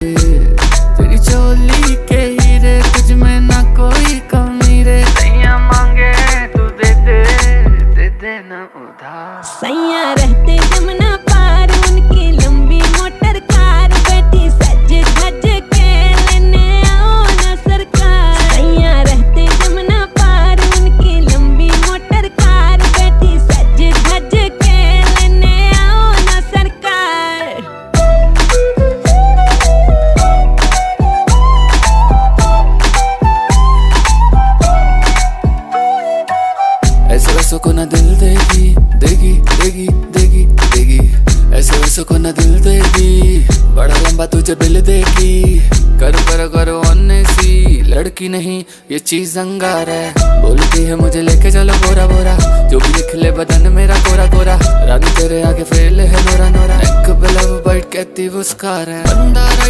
तेरी चोली के हीरे तुझ में ना कोई कमी रे। सैया मांगे तू दे दे ना उधार। सैया रहते जमुना पार, उनकी लंबी मोटर कार, बैठी सज धज के लेने आओ ना सरकार। सैया रहते जमुना पार, उनकी लंबी मोटर कार, बैठी सज धज के लेने आओ ना सरकार। ऐसे वैसों को ना दिल देगी देगी देगी देगी देगी। ऐसे वैसों को ना दिल देगी, बड़ा लंबा तुझे बिल देगी। करो करो करो अन्य सी लड़की नहीं ये चीज अंगार है। बोलती है मुझे लेके चलो बोरा बोरा, जो भी लिख ले बदन मेरा कोरा कोरा। रानी तेरे आगे फेल है नोरा नोरा, एक पे लव बाइट कहती वो स्कार है। बंदा